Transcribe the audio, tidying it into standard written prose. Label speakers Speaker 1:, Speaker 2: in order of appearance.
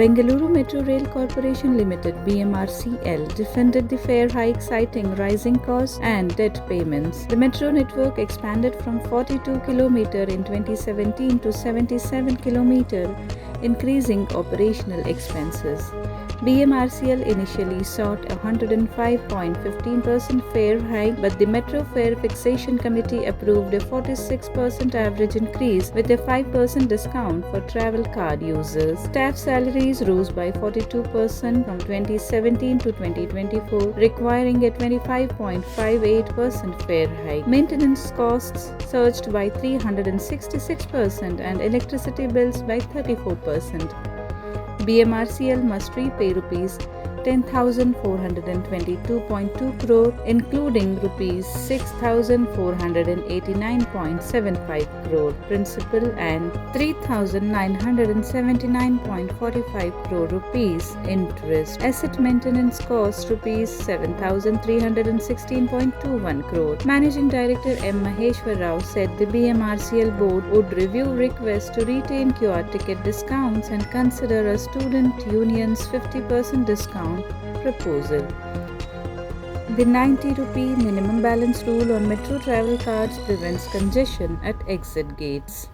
Speaker 1: Bengaluru Metro Rail Corporation Limited (BMRCL) defended the fare hike, citing rising costs and debt payments. The metro network expanded from 42 km in 2017 to 77 km, increasing operational expenses. BMRCL initially sought a 105.15% fare hike, but the Metro Fare Fixation Committee approved a 46% average increase with a 5% discount for travel card users. Staff salaries rose by 42% from 2017 to 2024, requiring a 25.58% fare hike. Maintenance costs surged by 366% and electricity bills by 34%. BMRCL must repay rupees 10,422.2 crore, including rupees 6,489.75 crore principal and 3,979.45 crore rupees interest. Asset maintenance cost rupees 7,316.21 crore. Managing Director M. Maheshwar Rao said the BMRCL board would review requests to retain QR ticket discounts and consider a student union's 50% discount proposal. The 90 rupee minimum balance rule on metro travel cards prevents congestion at exit gates.